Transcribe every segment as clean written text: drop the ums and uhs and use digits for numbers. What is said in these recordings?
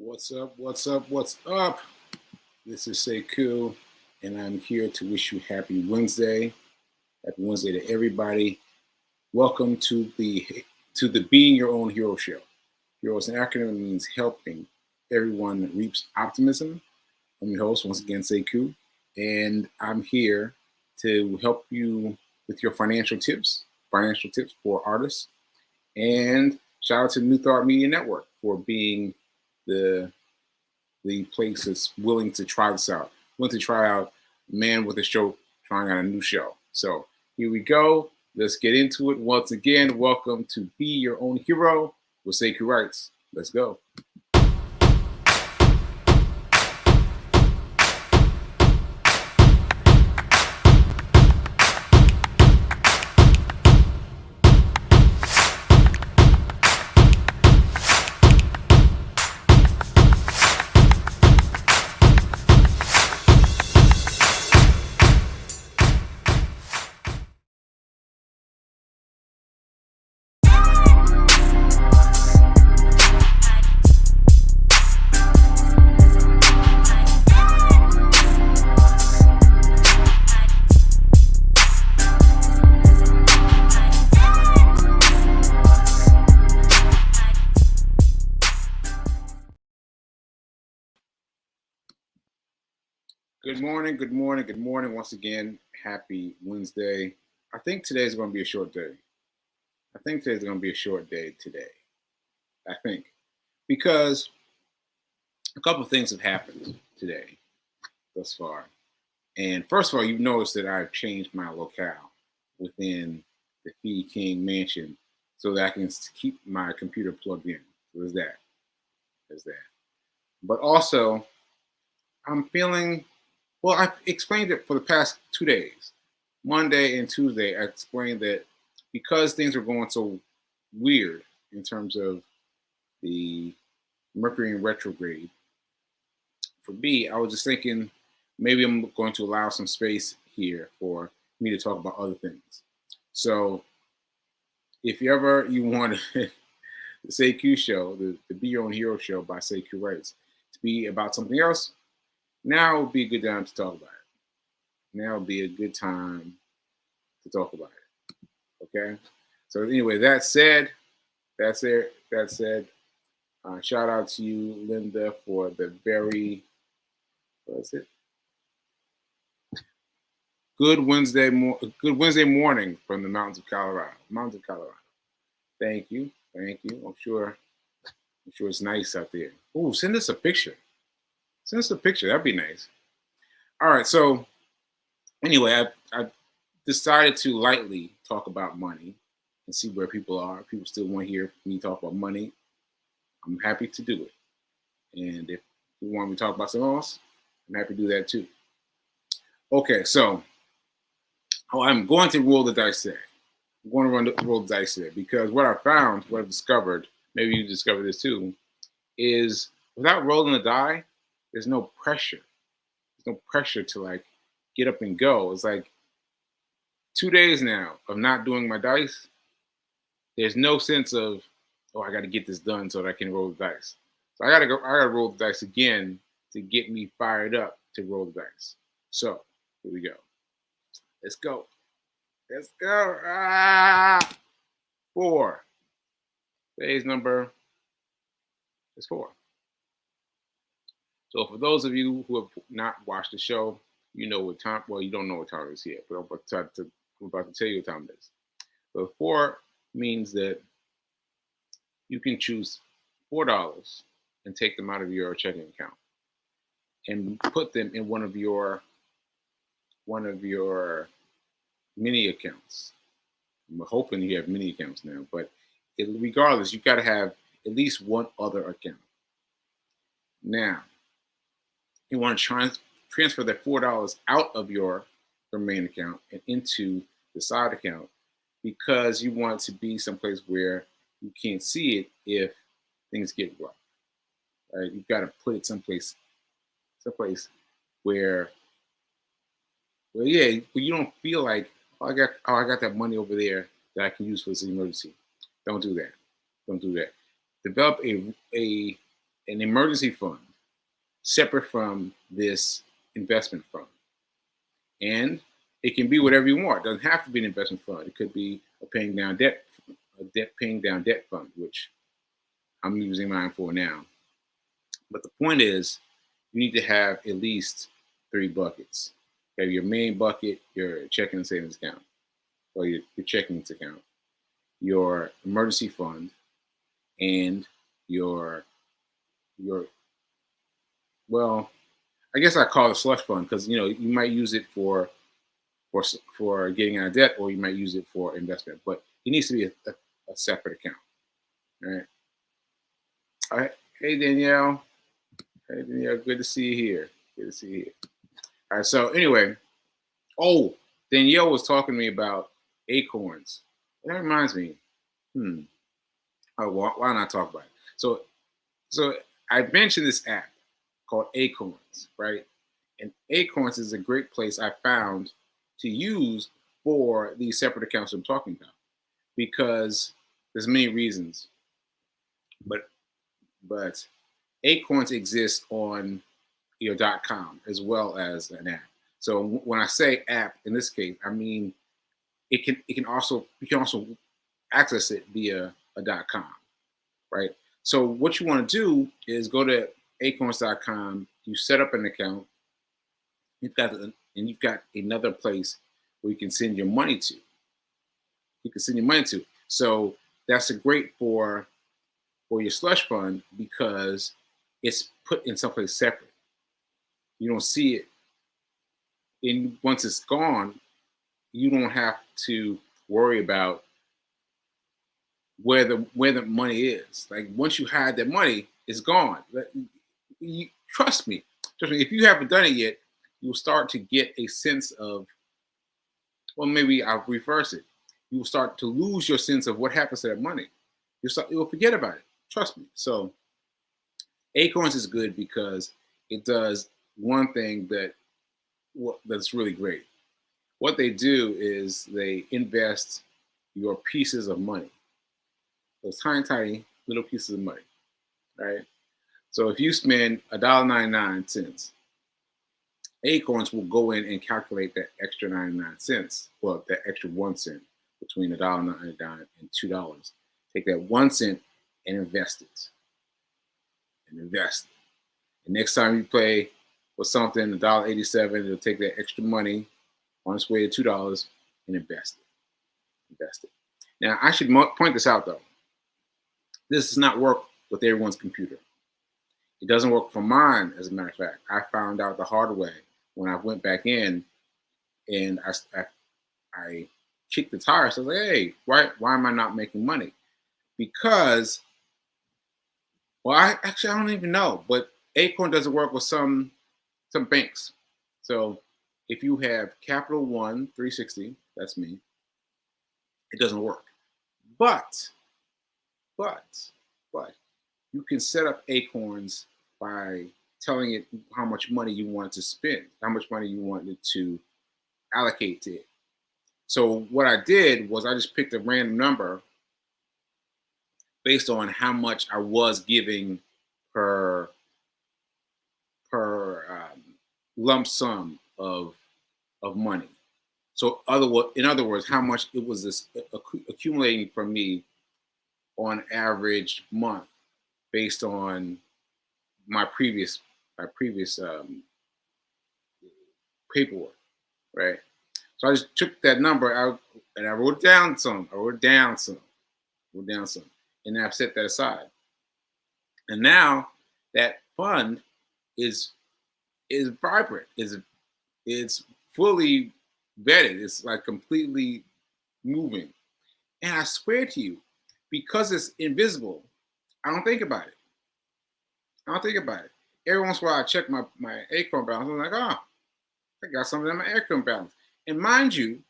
What's up? What's up? What's up? This is Sekou, and I'm here to wish you happy Wednesday. Happy Wednesday to everybody. Welcome to the Being Your Own Hero Show. Hero is an acronym that means helping everyone that reaps optimism. I'm your host once again, Sekou, and I'm here to help you with your financial tips for artists. And shout out to New Thought Media Network for being the the place that's willing to try this out. Willing to try out Man with a Show, trying out a new show. So here we go. Let's get into it. Once again, welcome to Be Your Own Hero with Sekou Writes. Let's go. Good morning, good morning, good morning. Once again, happy Wednesday. I think today's going to be a short day. I think today's going to be a short day today. I think. Because a couple of things have happened today thus far. And first of all, you've noticed that I've changed my locale within the Fee King mansion so that I can keep my computer plugged in. So there's that. There's that. But also, I'm feeling, well, I explained it for the past 2 days. Monday and Tuesday, I explained that because things are going so weird in terms of the Mercury in retrograde, for me, I was just thinking maybe I'm going to allow some space here for me to talk about other things. So if you want the Sekou show, the Be Your Own Hero show by Sekou Writes, to be about something else, now would be a good time to talk about it. Now would be a good time to talk about it. Okay. So anyway, that said, shout out to you, Linda, for the very good Wednesday morning from the mountains of Colorado. Thank you. I'm sure it's nice out there. Oh, send us a picture. That'd be nice. All right. So anyway, I decided to lightly talk about money and see where people are. People still want to hear me talk about money. I'm happy to do it. And if you want me to talk about something else, I'm happy to do that too. Okay, so I'm going to roll the dice today. I'm going to roll the dice today because what I've discovered, maybe you discovered this too, is without rolling the die, there's no pressure. There's no pressure to like get up and go. It's like 2 days now of not doing my dice. There's no sense of, oh, I got to get this done so that I can roll the dice. So I got to roll the dice again to get me fired up to roll the dice. So here we go. Let's go. Ah, 4. Today's number is 4. So for those of you who have not watched the show, you know what time. Well, you don't know what time it is yet, but I'm about to tell you what time it is. So 4 means that you can choose $4 and take them out of your checking account and put them in one of your mini accounts. I'm hoping you have mini accounts now, but regardless, you got to have at least one other account. Now, you want to transfer that $4 out of your main account and into the side account because you want to be someplace where you can't see it if things get rough. Right? You've got to put it someplace where you don't feel like, I got that money over there that I can use for this emergency. Don't do that. Develop a an emergency fund separate from this investment fund. And it can be whatever you want. It doesn't have to be an investment fund. It could be a paying down debt fund, which I'm using mine for now. But the point is, you need to have at least 3 buckets. You have your main bucket, your checking and savings account, or your checking account, your emergency fund, and your well, I guess I call it slush fund because you might use it for getting out of debt, or you might use it for investment. But it needs to be a separate account. All right. All right. Hey Danielle. Hey Danielle. Good to see you here. Good to see you here. All right. So anyway, Danielle was talking to me about acorns. That reminds me. Oh, why not talk about it? So I mentioned this app called Acorns, right? And Acorns is a great place I found to use for these separate accounts I'm talking about, because there's many reasons. But Acorns exists on your .com as well as an app. So when I say app in this case, I mean you can also access it via a .com, right? So what you want to do is go to acorns.com. You set up an account. You've got another place where you can send your money to. So that's a great for your slush fund because it's put in someplace separate. You don't see it. And once it's gone, you don't have to worry about where the money is. Like once you hide that money, it's gone. Trust me. If you haven't done it yet, you'll start to get a sense of, well, maybe I'll reverse it. You will start to lose your sense of what happens to that money. You'll forget about it. Trust me. So Acorns is good because it does one thing that's really great. What they do is they invest your pieces of money, those tiny little pieces of money, right? So if you spend $1.99, Acorns will go in and calculate that extra 99 cents, well, that extra 1 cent between $1.99 and $2. Take that 1 cent and invest it. And next time you play with something, $1.87, it'll take that extra money on its way to $2 and invest it. Now, I should point this out though. This does not work with everyone's computer. It doesn't work for mine, as a matter of fact. I found out the hard way when I went back in and I kicked the tires. I was like, hey, why am I not making money? Because, well, I don't even know, but Acorn doesn't work with some banks. So if you have Capital One 360, that's me, it doesn't work. But you can set up Acorns by telling it how much money you want to spend, how much money you wanted to allocate to it. So what I did was I just picked a random number based on how much I was giving per lump sum of money. So in other words, how much it was accumulating for me on average month based on my previous paperwork, right? So I just took that number out and I wrote down some, and I've set that aside. And now that fund is vibrant, it's fully vetted, it's like completely moving. And I swear to you, because it's invisible, I don't think about it. Every once in a while, I check my Acorn balance. I'm like, oh, I got something in my Acorn balance. And mind you,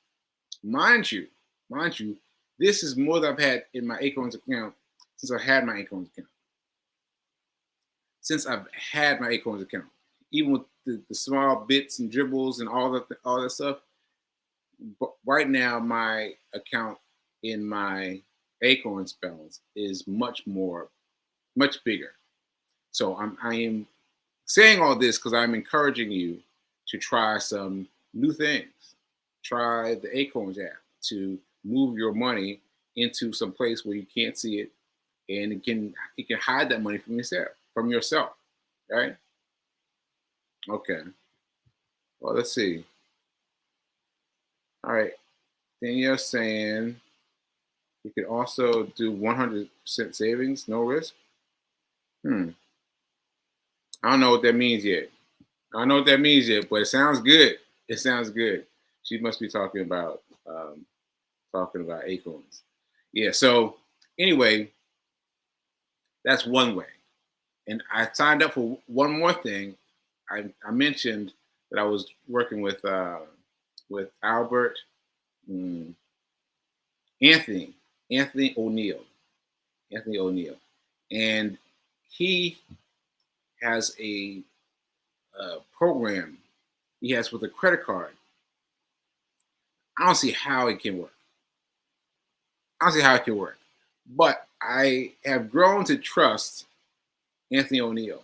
this is more than I've had in my Acorns account since I've had my Acorns account. Even with the small bits and dribbles and all that stuff. But right now, my account in my Acorns balance is much bigger. So I am saying all this because I'm encouraging you to try some new things. Try the Acorns app to move your money into some place where you can't see it, and it can hide that money from yourself, right? Okay. Well, let's see. All right. Then you're saying you could also do 100% savings, no risk. Hmm. I don't know what that means yet. I don't know what that means yet, but it sounds good. It sounds good. She must be talking about acorns. Yeah. So anyway, that's one way. And I signed up for one more thing. I mentioned that I was working with Albert, mm, Anthony Anthony O'Neill Anthony O'Neill, and he has a program he has with a credit card. I don't see how it can work. I don't see how it can work, but I have grown to trust Anthony O'Neill.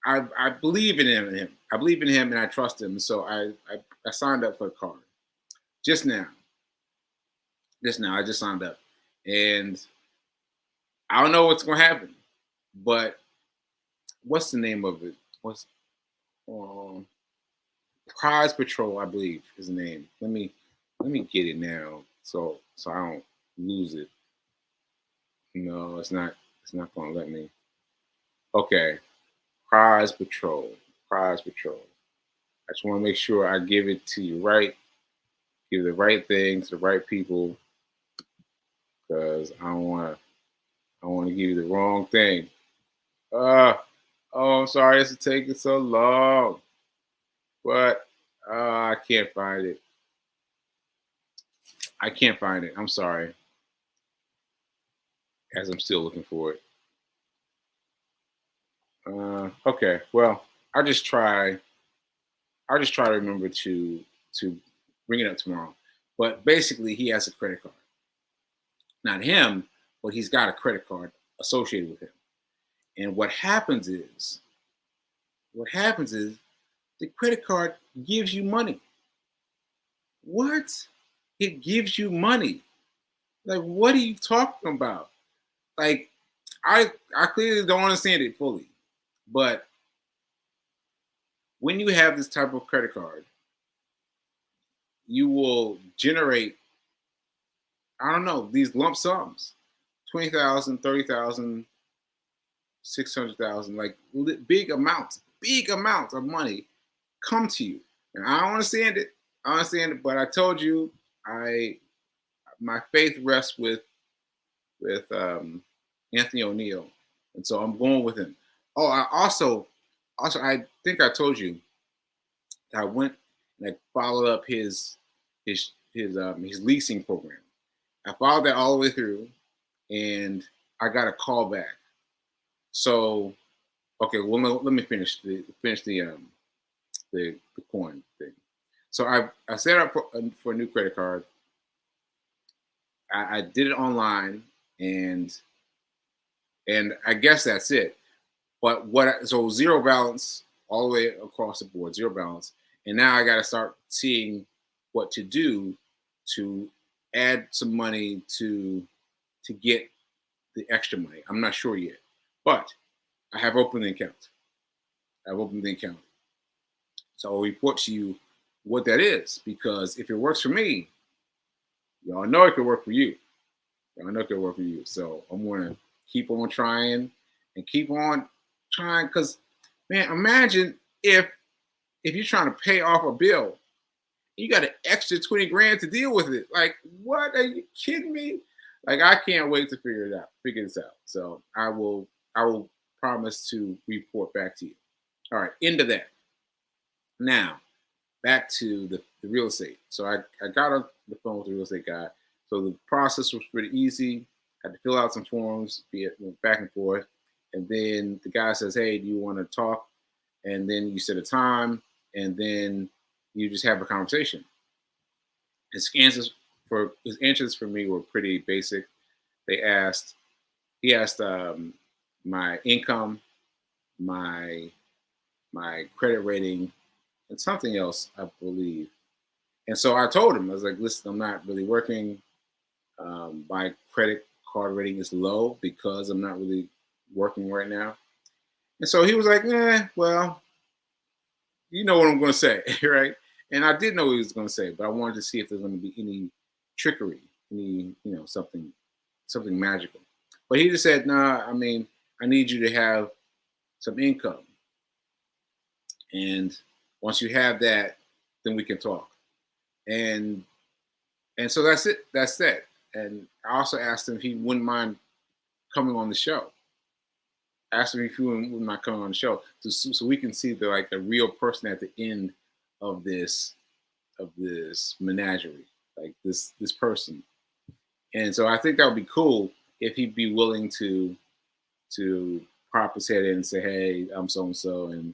I believe in him. I believe in him, and I trust him. So I signed up for the card just now. Just now, I just signed up, and I don't know what's going to happen. But what's the name of it? What's um, Prize Patrol? I believe is the name. Let me get it now, so I don't lose it. No, it's not. It's not going to let me. Okay, Prize Patrol. Prize Patrol. I just want to make sure I give it to you right. Give the right thing to the right people, because I want to give you the wrong thing. Uh oh, I'm sorry this is taking so long, but I can't find it. I can't find it. I'm sorry, as I'm still looking for it. Okay, well, I'll just try. I'll just try to remember to bring it up tomorrow. But basically, he has a credit card. Not him, but he's got a credit card associated with him. And what happens is the credit card gives you money. What? It gives you money. Like, what are you talking about? Like, I clearly don't understand it fully. But when you have this type of credit card, you will generate, I don't know, these lump sums. 20,000, 30,000, 600,000, like big amounts of money come to you. And I don't understand it. I understand it, but I told you I my faith rests with Anthony O'Neill, and so I'm going with him. Oh, I also I think I told you I went and I followed up his leasing program. I followed that all the way through, and I got a call back. So okay, well let me finish the coin thing. So I set up for a new credit card. I did it online, and I guess that's it. But so zero balance all the way across the board, zero balance, and now I got to start seeing what to do to add some money to get the extra money. I'm not sure yet, but I have opened the account. I've opened the account, so I'll report to you what that is, because if it works for me, y'all know it could work for you. Y'all know it could work for you. So I'm gonna keep on trying and keep on trying, because man, imagine if you're trying to pay off a bill, you got an extra 20 grand to deal with it. Like, what? Are you kidding me? Like, I can't wait to figure this out. So I will promise to report back to you. All right, into that. Now, back to the real estate. So I got on the phone with the real estate guy. So the process was pretty easy. I had to fill out some forms, be it went back and forth. And then the guy says, "Hey, do you want to talk?" And then you set a time, and then you just have a conversation. His answers for me were pretty basic. They asked he asked, my income, my credit rating, and something else, I believe. And so I told him, I was like, listen, I'm not really working. My credit card rating is low because I'm not really working right now. And so he was like, well, you know what I'm going to say, right? And I did know what he was going to say, but I wanted to see if there's going to be any trickery, any, something magical. But he just said, nah, I mean, I need you to have some income. And once you have that, then we can talk. And so that's it. That's it. And I also asked him if he wouldn't mind coming on the show. Asked him if he wouldn't mind coming on the show, so we can see the real person at the end of this menagerie, like this person. And so I think that would be cool if he'd be willing to pop his head in and say, hey, I'm so and so, and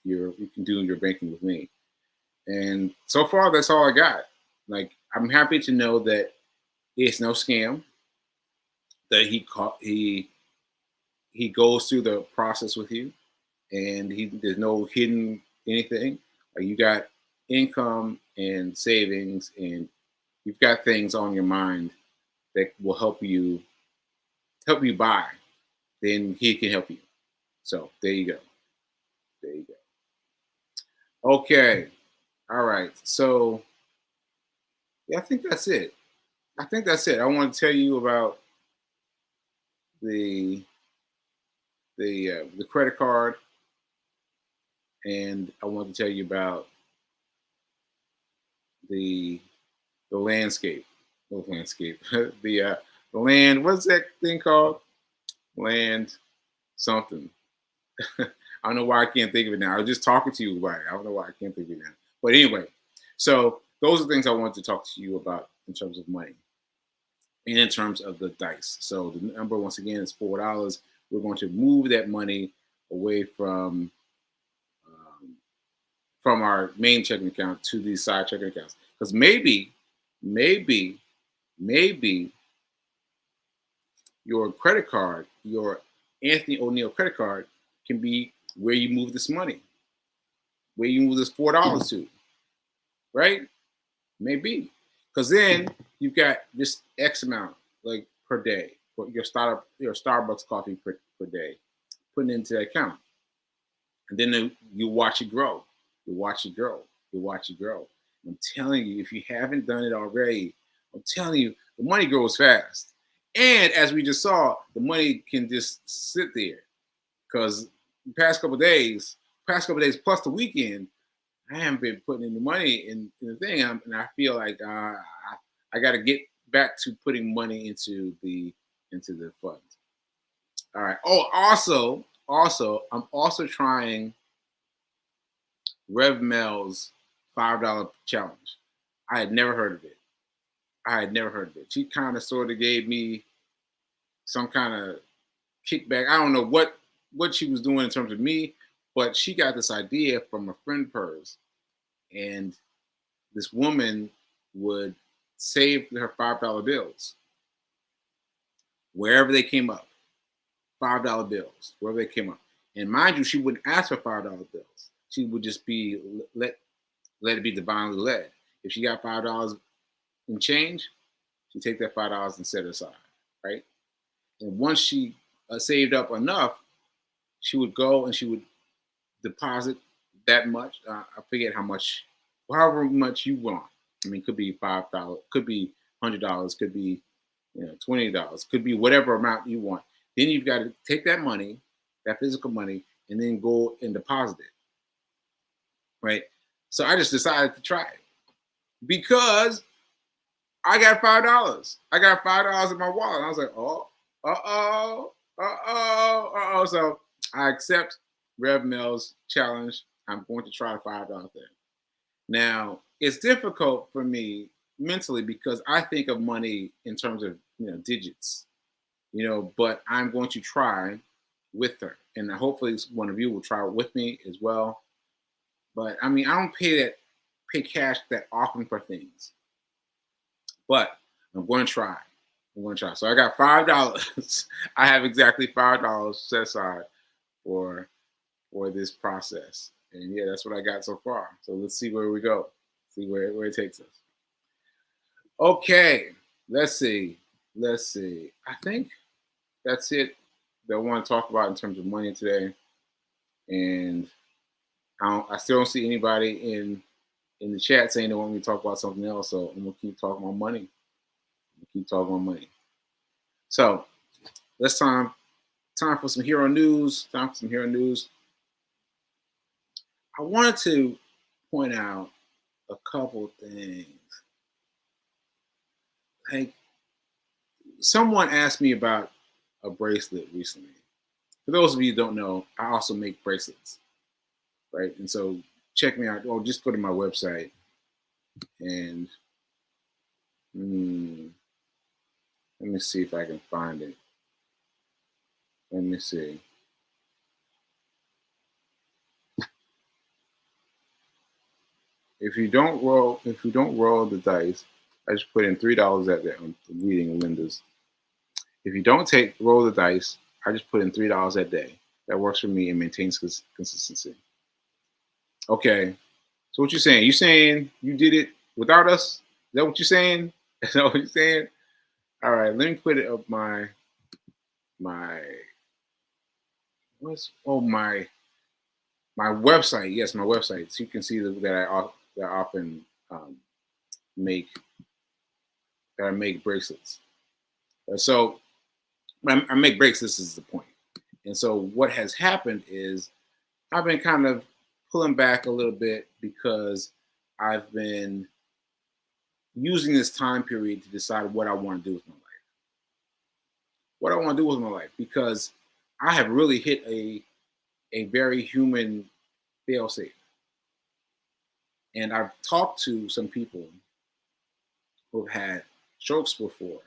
you can do your banking with me. And so far, that's all I got. Like, I'm happy to know that it's no scam. That he goes through the process with you, and there's no hidden anything. Like, you got income and savings, and you've got things on your mind that will help you buy. Then he can help you. So there you go. There you go. Okay. All right. So yeah, I think that's it. I want to tell you about the the credit card, and I want to tell you about the landscape. The landscape. The land. What's that thing called? Land something. I don't know why I can't think of it now. I was just talking to you about it. I don't know why I can't think of it now. But anyway, so those are things I wanted to talk to you about in terms of money and in terms of the dice. So the number, once again, is $4. We're going to move that money away from our main checking account to these side checking accounts. Because maybe your credit card, your Anthony O'Neill credit card, can be where you move this money, where you move this $4 to, right? Maybe. Because then you've got this X amount, like, per day, for your Starbucks coffee per day, putting into that account. And then you watch it grow. You watch it grow. You watch it grow. I'm telling you, if you haven't done it already, I'm telling you, the money grows fast. And as we just saw, the money can just sit there. Because the past couple of days plus the weekend, I haven't been putting any money in the thing, and I feel like I got to get back to putting money into the fund. All right. Oh, also, I'm also trying Rev Mel's $5 challenge. I had never heard of it. She kind of sort of gave me some kind of kickback. I don't know what she was doing in terms of me, but she got this idea from a friend of hers. And this woman would save her $5 bills wherever they came up. $5 bills, wherever they came up. And mind you, she wouldn't ask for $5 bills. She would just be let it be divinely led. If she got $5 in change, she'd take that $5 and set it aside, right? And once she saved up enough, she would go and she would deposit that much. I forget how much, however much you want. I mean, it could be $5, could be $100, could be $20, could be whatever amount you want. Then you've got to take that money, that physical money, and then go and deposit it, right? So I just decided to try it because I got $5. I got $5 in my wallet. And I was like, So I accept Rev Mel's challenge. I'm going to try the $5 thing. Now, it's difficult for me mentally because I think of money in terms of digits, but I'm going to try with her, and hopefully one of you will try it with me as well. But I mean, I don't pay cash that often for things, but I'm going to try. I'm gonna try. So I got $5. I have exactly $5 set aside for this process. And yeah, that's what I got so far. So let's see where we go. See where it takes us. Okay, let's see. Let's see. I think that's it that I want to talk about in terms of money today. And I still don't see anybody in the chat saying they want me to talk about something else. So I'm gonna keep talking about money. Keep talking about money. So let's time for some hero news. Time for some hero news. I wanted to point out a couple things. Like someone asked me about a bracelet recently. For those of you who don't know, I also make bracelets, right? And so check me out. Or just go to my website and let me see if I can find it. Let me see. If you don't roll the dice, I just put in $3 at that. I'm reading Linda's. If you don't roll the dice, I just put in $3 a day. That works for me and maintains consistency. Okay. So what you saying? You saying you did it without us? Is that what you're saying? Is that what you're saying? All right. Let me put it up my my website. Yes, my website. So you can see that I often make bracelets. So I make bracelets is the point. And so what has happened is I've been kind of pulling back a little bit because I've been using this time period to decide what I want to do with my life. What I want to do with my life, because I have really hit a very human failsafe. And I've talked to some people who've had strokes before.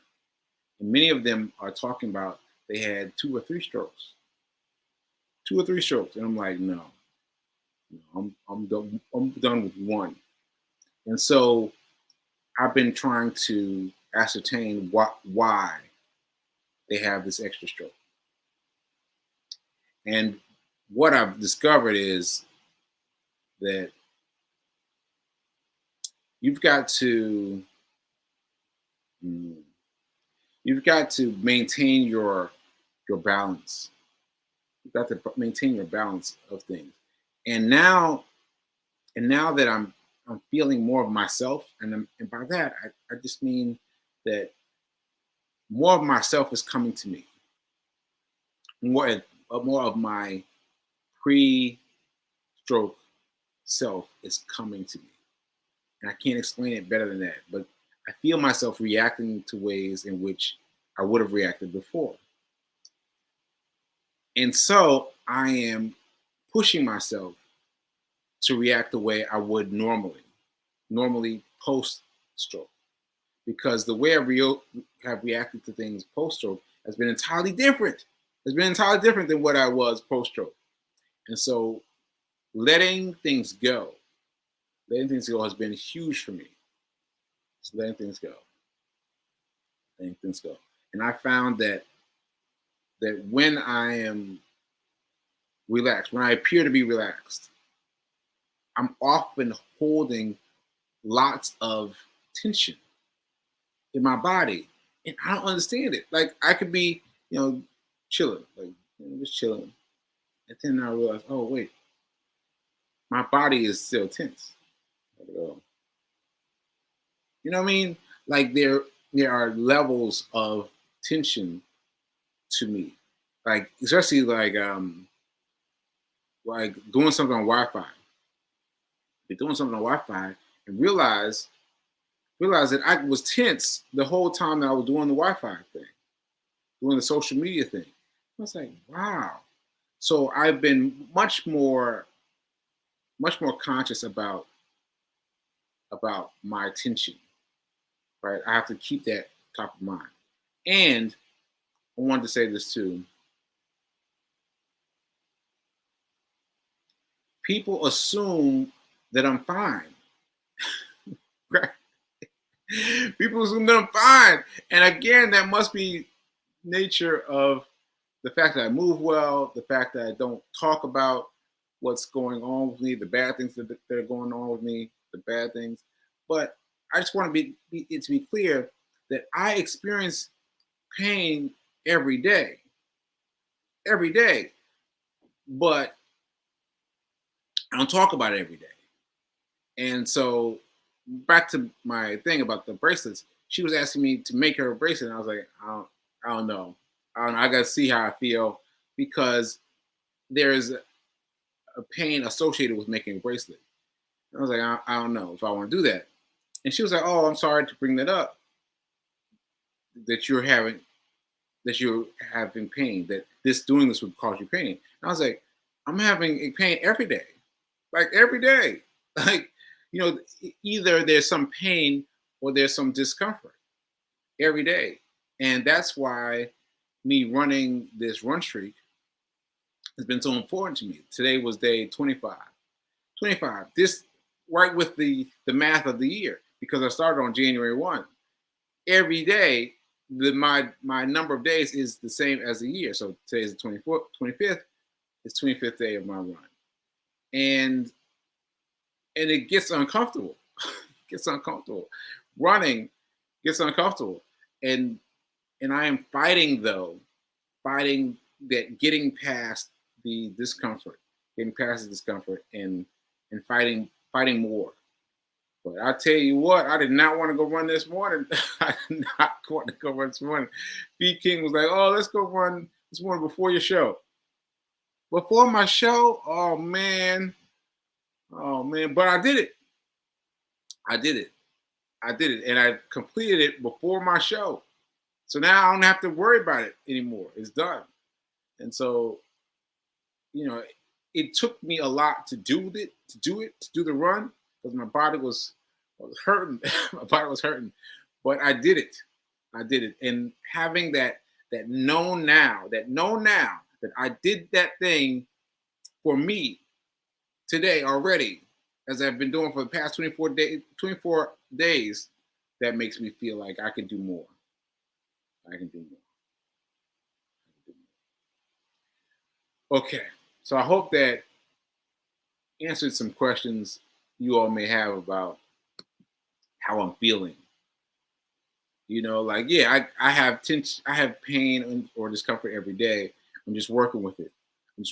And many of them are talking about they had 2 or 3 strokes. 2 or 3 strokes. And I'm like, no, I'm done with one. And so I've been trying to ascertain why they have this extra stroke. And what I've discovered is that you've got to maintain your balance. You've got to maintain your balance of things. And now that I'm feeling more of myself, and by that I just mean that more of myself is coming to me. More of my pre-stroke self is coming to me. And I can't explain it better than that. But I feel myself reacting to ways in which I would have reacted before. And so I am pushing myself to react the way I would normally post-stroke. Because the way I have reacted to things post-stroke has been entirely different. It's been entirely different than what I was post-stroke. And so letting things go has been huge for me. Just letting things go. And I found that when I am relaxed, when I appear to be relaxed, I'm often holding lots of tension in my body. And I don't understand it. Like I could be, chilling, just chilling. And then I realize, oh wait, my body is still tense. You know what I mean? Like there are levels of tension to me. Like especially like doing something on Wi-Fi. Be doing something on Wi-Fi and realize that I was tense the whole time that I was doing the Wi-Fi thing, doing the social media thing. I was like, wow. So I've been much more conscious about my attention, right? I have to keep that top of mind. And I wanted to say this too. People assume that I'm fine. Right? People assume that I'm fine. And again, that must be nature of the fact that I move well, the fact that I don't talk about what's going on with me, the bad things that are going on with me, the bad things. But I just want to be clear that I experience pain every day, every day. But I don't talk about it every day. And so back to my thing about the bracelets, she was asking me to make her a bracelet. And I was like, I don't know. I don't know. I got to see how I feel because there's a pain associated with making a bracelet. And I was like, I don't know if I want to do that. And she was like, oh, I'm sorry to bring that up, that you're having pain, that doing this would cause you pain. And I was like, I'm having a pain every day, like every day. Like, either there's some pain or there's some discomfort every day. And that's why me running this run streak has been so important to me. Today was day 25. 25. This right with the math of the year, because I started on January 1. Every day, my number of days is the same as the year. So today is the 25th. It's 25th day of my run. And it gets uncomfortable. It gets uncomfortable. Running gets uncomfortable. And I am fighting that, getting past the discomfort, and fighting more. But I tell you what, I did not want to go run this morning. I did not want to go run this morning. B King was like, oh, let's go run this morning before your show. Before my show? Oh man. But I did it. I did it. And I completed it before my show. So now I don't have to worry about it anymore. It's done. And so, it took me a lot to do the run, because my body was hurting. My body was hurting. But I did it. And having that know now that I did that thing for me today already, as I've been doing for the past 24 days, that makes me feel like I can do more. I can do more. Okay, so I hope that answered some questions you all may have about how I'm feeling. I have pain or discomfort every day. I'm just working with it. I'm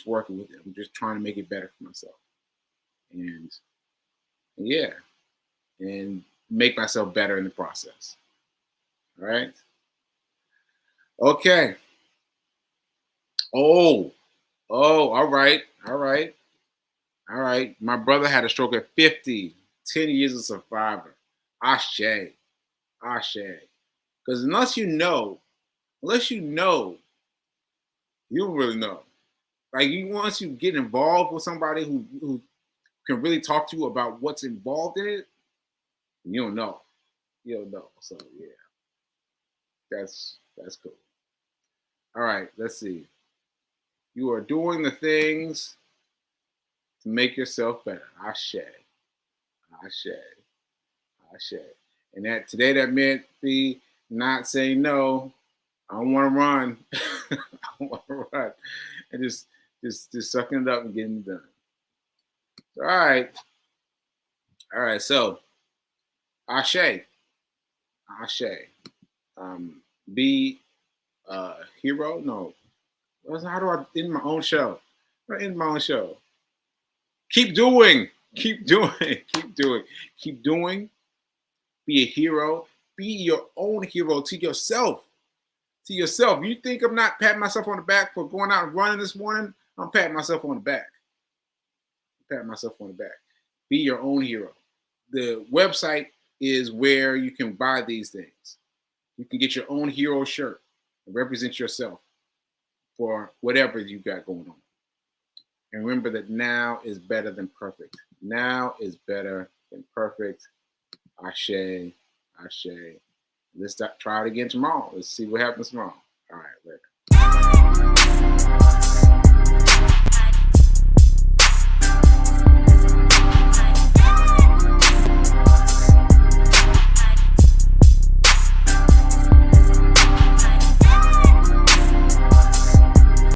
just trying to make it better for myself. And yeah, and make myself better in the process. All right. Okay. Oh, all right. My brother had a stroke at 50, 10 years of survivor. Ashe. Because unless you know, you don't really know. Like, once you get involved with somebody who can really talk to you about what's involved in it, you don't know. So yeah, that's cool. All right, let's see. You are doing the things to make yourself better. Ashe. And that meant the not saying no. I don't want to run. I don't want to run. And just sucking it up and getting it done. All right. So, Ashe. Be a hero. No. How do I end my own show? Keep doing. Be a hero. Be your own hero to yourself. You think I'm not patting myself on the back for going out and running this morning? I'm patting myself on the back. Be your own hero. The website is where you can buy these things. You can get your own hero shirt and represent yourself for whatever you got going on. And remember that now is better than perfect. Ashe. Let's try it again tomorrow. Let's see what happens tomorrow. All right, later.